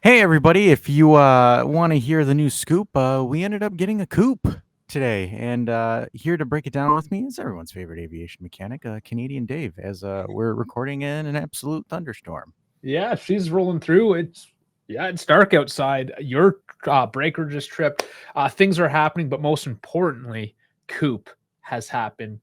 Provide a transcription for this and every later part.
Hey everybody, if you want to hear the new scoop, we ended up getting a coop today, and here to break it down with me is everyone's favorite aviation mechanic, Canadian Dave, as we're recording in an absolute thunderstorm. Yeah, she's rolling through. It's dark outside. Your breaker just tripped. Things are happening, but most importantly, Coop has happened.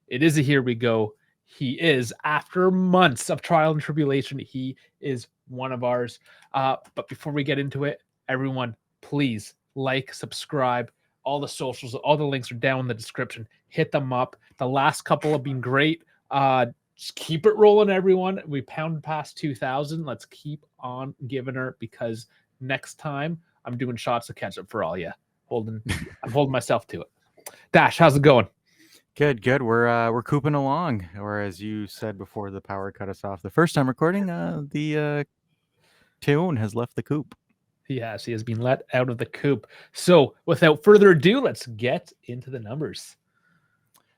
It is a here we go. He is, after months of trial and tribulation, he is one of ours. But before we get into it, everyone, please like, subscribe. All the socials, all the links are down in the description. Hit them up. The last couple have been great. Just keep it rolling, everyone. We pounded past 2,000. Let's keep on giving her because next time I'm doing shots of ketchup for all you. I'm holding myself to it. Dash, how's it going? Good. We're cooping along, or as you said before the power cut us off the first time recording, the Teun has left the coop. Yes, he has been let out of the coop. So without further ado, let's get into the numbers.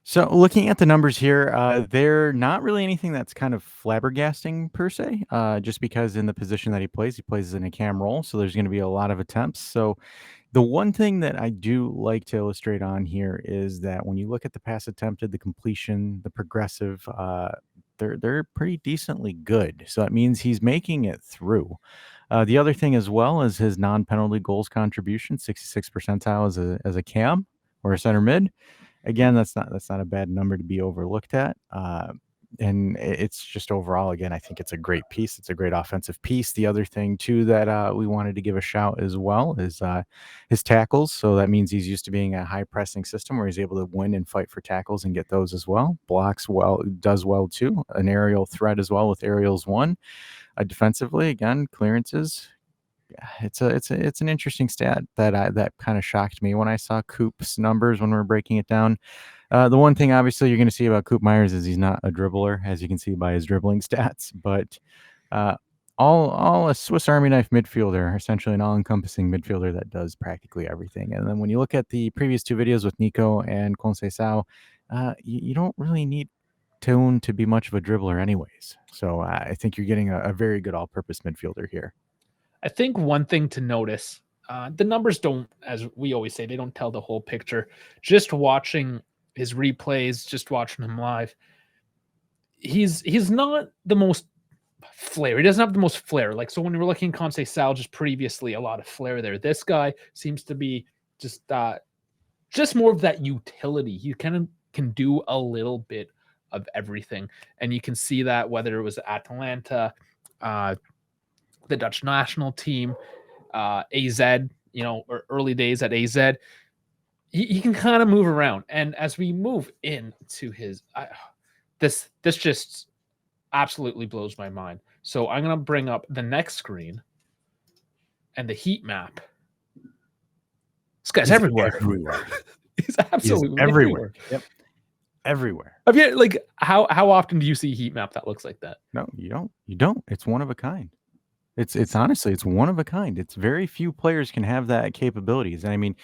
So looking at the numbers here, they're not really anything that's kind of flabbergasting per se, just because in the position that he plays in a cam role, so there's going to be a lot of attempts. So the one thing that I do like to illustrate on here is that when you look at the pass attempted, the completion, the progressive, they're pretty decently good. So that means he's making it through. The other thing as well is his non-penalty goals contribution, 66th percentile as a cam or a center mid. Again, that's not a bad number to be overlooked at. And it's just overall, again, I think it's a great piece. It's a great offensive piece. The other thing too that we wanted to give a shout as well is his tackles. So that means he's used to being a high pressing system where he's able to win and fight for tackles and get those as well. Blocks well, does well too. An aerial threat as well with aerials one. Defensively, again, clearances. Yeah, it's an interesting stat that kind of shocked me when I saw Coop's numbers when we were breaking it down. The one thing obviously you're going to see about Koopmeiners is he's not a dribbler, as you can see by his dribbling stats. But all a Swiss Army knife midfielder, essentially an all-encompassing midfielder that does practically everything. And then when you look at the previous two videos with Nico and Conceição, you don't really need Teun to be much of a dribbler, anyways. So I think you're getting a very good all-purpose midfielder here. I think one thing to notice, the numbers don't, as we always say, they don't tell the whole picture. Just watching his replays, just watching him live, he's not the most flair. He doesn't have the most flair. Like, so when we were looking at Conceição just previously, a lot of flair there. This guy seems to be just more of that utility. He kind of can do a little bit of everything, and you can see that whether it was Atalanta, the Dutch national team, AZ, or early days at AZ, he can kind of move around. And as we move into his, this just absolutely blows my mind. So I'm going to bring up the next screen and the heat map. This guy's everywhere. He's absolutely everywhere. Yep. Everywhere. Have you, like, how often do you see a heat map that looks like that? No, you don't. You don't. It's one of a kind. It's honestly, it's one of a kind. It's very few players can have that capabilities. And I mean,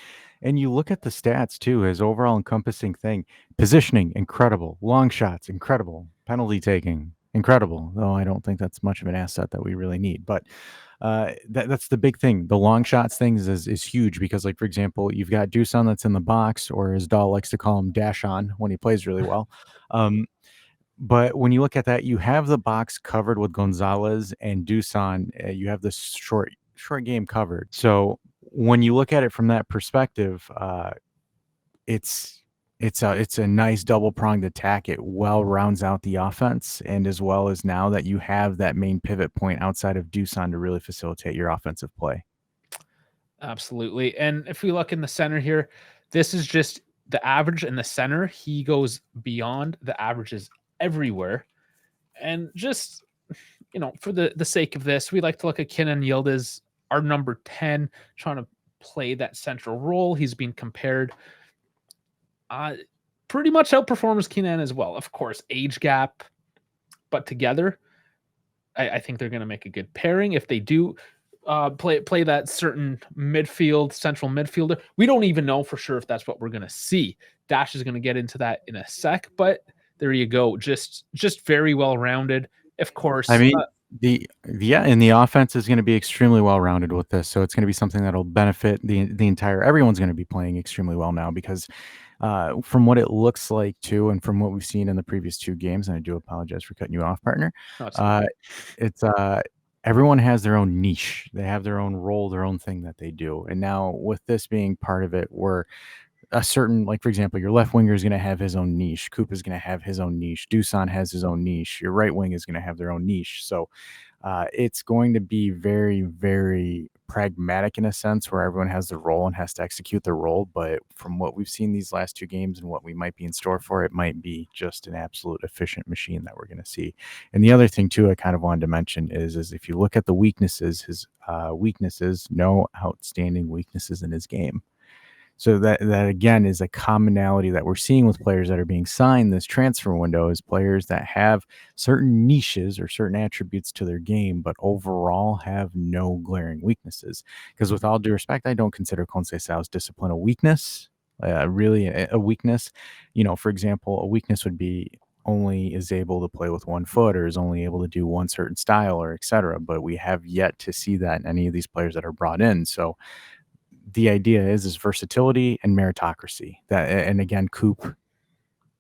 and you look at the stats too, his overall encompassing thing, positioning, incredible, long shots, incredible, penalty taking, incredible. Though I don't think that's much of an asset that we really need. But that's the big thing. The long shots things is huge because, like, for example, you've got Dusan that's in the box, or as Dahl likes to call him, dash on when he plays really well. But when you look at that, you have the box covered with Gonzalez and Dusan. You have the short game covered. So when you look at it from that perspective, it's a nice double pronged attack. It well rounds out the offense, and as well as now that you have that main pivot point outside of Dusan to really facilitate your offensive play. Absolutely. And if we look in the center here, this is just the average in the center. He goes beyond the averages everywhere. And just, for the sake of this, we like to look at Kenan Yildiz, our number 10, trying to play that central role. He's been compared pretty much outperforms Kenan as well. Of course, age gap, but together, I think they're going to make a good pairing. If they do play that certain central midfielder, we don't even know for sure if that's what we're going to see. Dash is going to get into that in a sec, but there you go. Just very well rounded. Of course. I mean, And the offense is going to be extremely well rounded with this, so it's going to be something that'll benefit the entire. Everyone's going to be playing extremely well now because from what it looks like too, and from what we've seen in the previous 2 games, and I do apologize for cutting you off, partner. No, it's Uh, it's everyone has their own niche. They have their own role, their own thing that they do. And now with this being part of it, where a certain, like for example, your left winger is going to have his own niche. Coop is going to have his own niche. Dusan has his own niche. Your right wing is going to have their own niche. So it's going to be very, very pragmatic in a sense where everyone has their role and has to execute their role. But from what we've seen these last 2 games and what we might be in store for, it might be just an absolute efficient machine that we're going to see. And the other thing too, I kind of wanted to mention is if you look at the weaknesses, his weaknesses, no outstanding weaknesses in his game. So that again is a commonality that we're seeing with players that are being signed this transfer window is players that have certain niches or certain attributes to their game, but overall have no glaring weaknesses. Because with all due respect, I don't consider Conceição's discipline a weakness, really a weakness. For example, a weakness would be only is able to play with 1 foot or is only able to do one certain style or etc. But we have yet to see that in any of these players that are brought in. So the idea is versatility and meritocracy. And again, Coop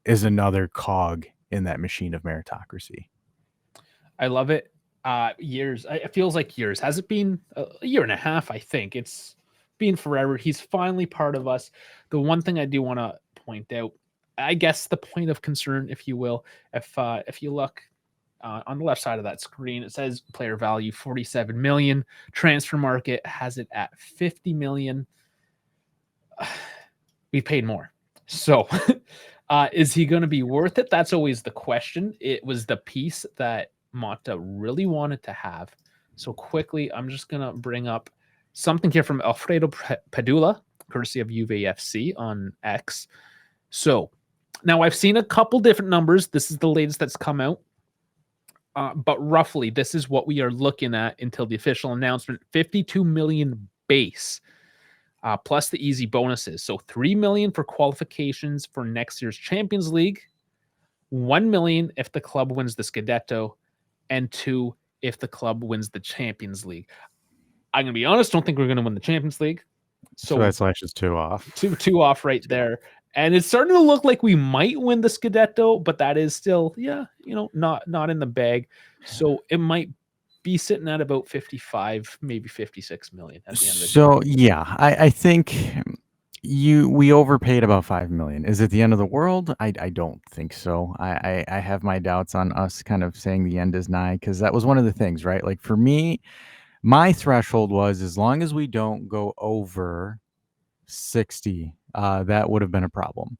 is another cog in that machine of meritocracy. I love it. Years. It feels like years. Has it been a year and a half? I think it's been forever. He's finally part of us. The one thing I do want to point out, I guess the point of concern, if you will, if you look on the left side of that screen, it says player value 47 million. Transfer market has it at 50 million. We paid more. So is he going to be worth it? That's always the question. It was the piece that Mata really wanted to have. So quickly, I'm just going to bring up something here from Alfredo Padula, courtesy of Juve FC on X. So now I've seen a couple different numbers. This is the latest that's come out. But roughly, this is what we are looking at until the official announcement. 52 million base, plus the easy bonuses. So 3 million for qualifications for next year's Champions League, 1 million if the club wins the Scudetto, and 2 if the club wins the Champions League. I'm going to be honest, don't think we're going to win the Champions League. So that's just 2 off. Two off right there. And it's starting to look like we might win the Scudetto, but that is still, not in the bag. So it might be sitting at about 55, maybe 56 million at the end of the day. So yeah, I think we overpaid about 5 million. Is it the end of the world? I don't think so. I have my doubts on us kind of saying the end is nigh, because that was one of the things, right? Like for me, my threshold was as long as we don't go over 60, that would have been a problem.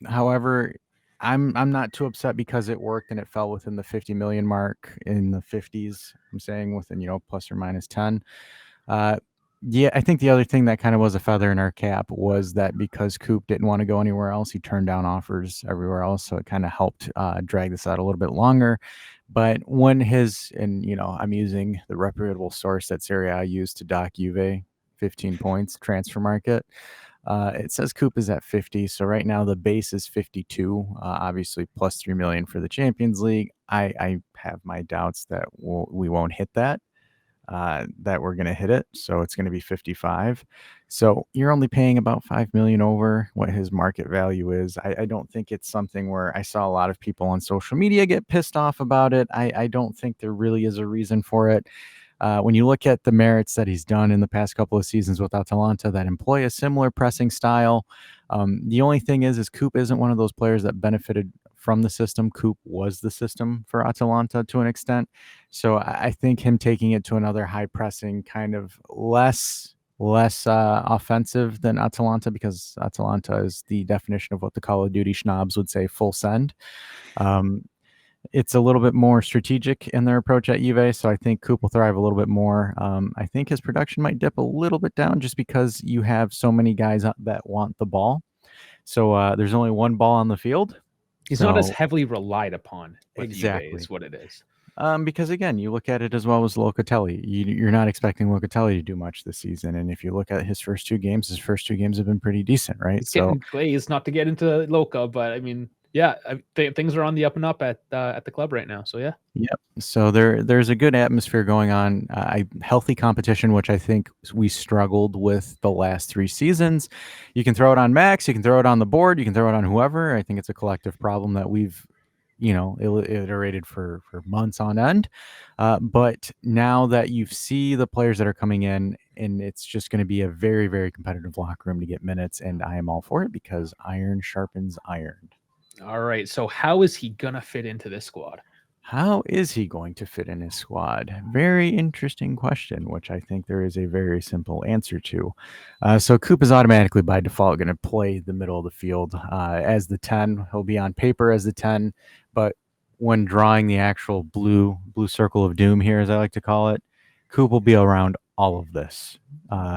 However, I'm not too upset because it worked and it fell within the 50 million mark in the 50s. I'm saying within, plus or minus 10. Yeah, I think the other thing that kind of was a feather in our cap was that because Coop didn't want to go anywhere else, he turned down offers everywhere else. So it kind of helped drag this out a little bit longer. But when I'm using the reputable source that Serie A used to dock Juve 15 points transfer market. It says Coop is at 50. So right now the base is 52, obviously plus 3 million for the Champions League. I have my doubts that we won't hit that. That we're going to hit it. So it's going to be 55. So you're only paying about 5 million over what his market value is. I don't think it's something where I saw a lot of people on social media get pissed off about it. I don't think there really is a reason for it. When you look at the merits that he's done in the past couple of seasons with Atalanta that employ a similar pressing style, the only thing is Coop isn't one of those players that benefited from the system. Coop was the system for Atalanta to an extent. So I think him taking it to another high pressing kind of less offensive than Atalanta, because Atalanta is the definition of what the Call of Duty schnobs would say full send. It's a little bit more strategic in their approach at Juve, so I think Coop will thrive a little bit more. I think his production might dip a little bit down just because you have so many guys that want the ball. So there's only one ball on the field. He's not as heavily relied upon. Exactly. Juve is what it is. Because again, you look at it as well as Locatelli. You're not expecting Locatelli to do much this season, and if you look at his first two games have been pretty decent, right? He's getting glazed, not to get into Loca, but I mean, yeah, things are on the up and up at the club right now. So yeah. Yep. So there's a good atmosphere going on, healthy competition, which I think we struggled with the last 3 seasons. You can throw it on Max, you can throw it on the board, you can throw it on whoever. I think it's a collective problem that we've, iterated for months on end. But now that you see the players that are coming in, and it's just going to be a very, very competitive locker room to get minutes, and I am all for it because iron sharpens iron. All right. So how is he gonna fit into this squad? How is he going to fit in his squad? Very interesting question, which I think there is a very simple answer to. So Coop is automatically by default going to play the middle of the field as the 10. He'll be on paper as the 10, but when drawing the actual blue circle of doom here, as I like to call it, Coop will be around all of this.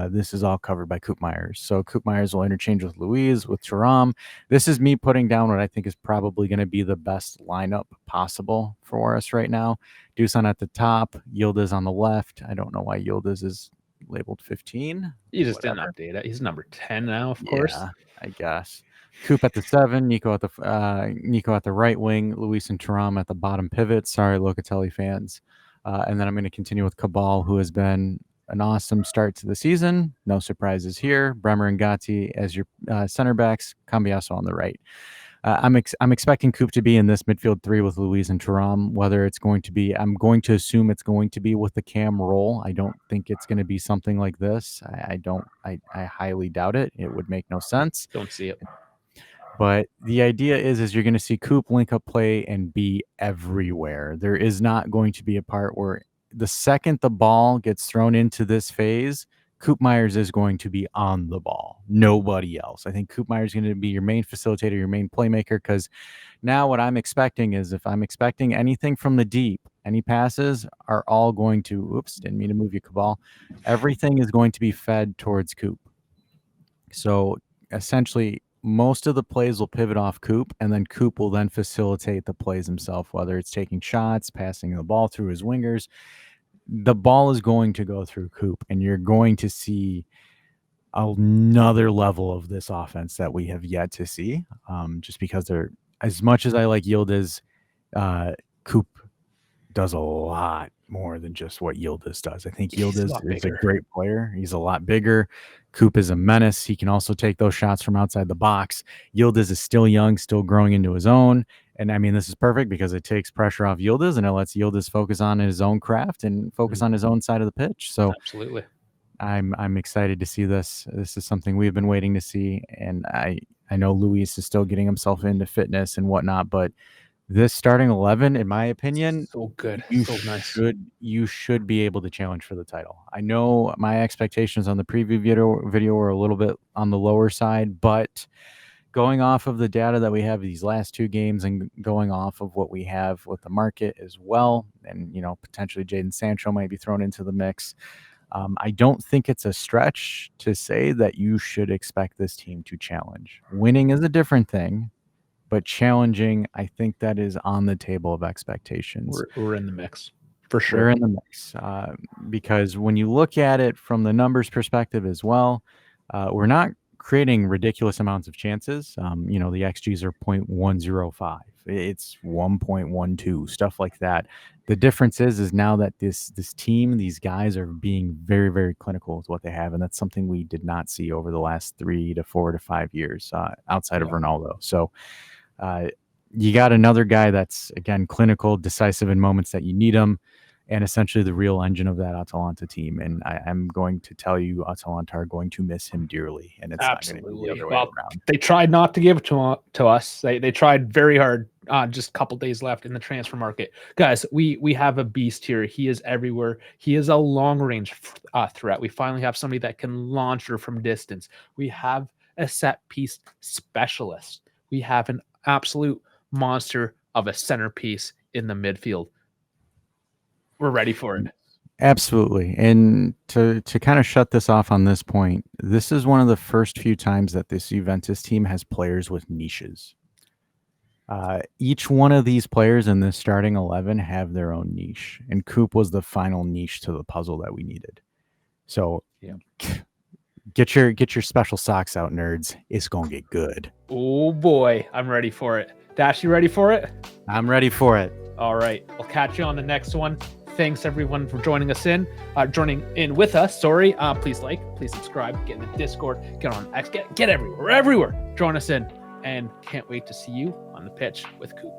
This is all covered by Koopmeiners. So Koopmeiners will interchange with Louise, with Thuram. This is me putting down what I think is probably going to be the best lineup possible for us right now. Dusan at the top, Yildiz on the left. I don't know why Yildiz is labeled 15. You just didn't update it. He's number 10 now, of course. Yeah, I guess. Coop at the 7, Nico at the right wing, Luis and Thuram at the bottom pivot. Sorry, Locatelli fans. And then I'm going to continue with Cabal, who has been an awesome start to the season. No surprises here. Bremer and Gatti as your center backs. Cambiaso on the right. I'm expecting Coop to be in this midfield 3 with Luis and Thuram. Whether it's going to be, I'm going to assume it's going to be with the cam role. I don't think it's going to be something like this. I highly doubt it. It would make no sense. Don't see it. But the idea is you're going to see Coop link up play and be everywhere. There is not going to be a part where the second the ball gets thrown into this phase, Koopmeiners is going to be on the ball. Nobody else. I think Koopmeiners is going to be your main facilitator, your main playmaker, because now what I'm expecting is if I'm expecting anything from the deep, any passes are all going to, oops, didn't mean to move you, Cabal. Everything is going to be fed towards Coop. So essentially, most of the plays will pivot off Coop, and then Coop will then facilitate the plays himself, whether it's taking shots, passing the ball through his wingers. The ball is going to go through Coop, and you're going to see another level of this offense that we have yet to see. Just because they're, as much as I like Yildiz, Coop does a lot more than just what Yildiz does. I think Yildiz is a great player. He's a lot bigger. Coop is a menace. He can also take those shots from outside the box. Yildiz is still young, still growing into his own. And I mean, this is perfect because it takes pressure off Yildiz and it lets Yildiz focus on his own craft and focus on his own side of the pitch. So absolutely, I'm excited to see this. This is something we've been waiting to see. And I know Luis is still getting himself into fitness and whatnot, but this starting 11, in my opinion, so good, you should be able to challenge for the title. I know my expectations on the preview video were a little bit on the lower side, but going off of the data that we have these last 2 games and going off of what we have with the market as well, and potentially Jadon Sancho might be thrown into the mix. I don't think it's a stretch to say that you should expect this team to challenge. Winning is a different thing. But challenging, I think that is on the table of expectations. We're in the mix, for sure. We're in the mix because when you look at it from the numbers perspective as well, we're not creating ridiculous amounts of chances. The XGs are 0.105. It's 1.12, stuff like that. The difference is now that this team, these guys are being very, very clinical with what they have, and that's something we did not see over the last 3 to 4 to 5 years outside of Ronaldo. So you got another guy that's, again, clinical, decisive in moments that you need him, and essentially the real engine of that Atalanta team. And I'm going to tell you, Atalanta are going to miss him dearly, and it's absolutely not going to be the other way around. They tried not to give it to us. They tried very hard. Just a couple days left in the transfer market, guys. We have a beast here. He is everywhere. He is a long range threat. We finally have somebody that can launch her from distance. We have a set piece specialist. We have an absolute monster of a centerpiece in the midfield. We're ready for it. Absolutely. And to kind of shut this off on this point, this is one of the first few times that this Juventus team has players with niches. Each one of these players in this starting 11 have their own niche, and Coop was the final niche to the puzzle that we needed. So get your special socks out, nerds. It's gonna get good. Oh boy, I'm ready for it. Dash, you ready for it? I'm ready for it. All right. We'll catch you on the next one. Thanks everyone for joining in with us. Sorry. Please please subscribe, get in the Discord, get on X, get everywhere. Join us in, and can't wait to see you on the pitch with Coop.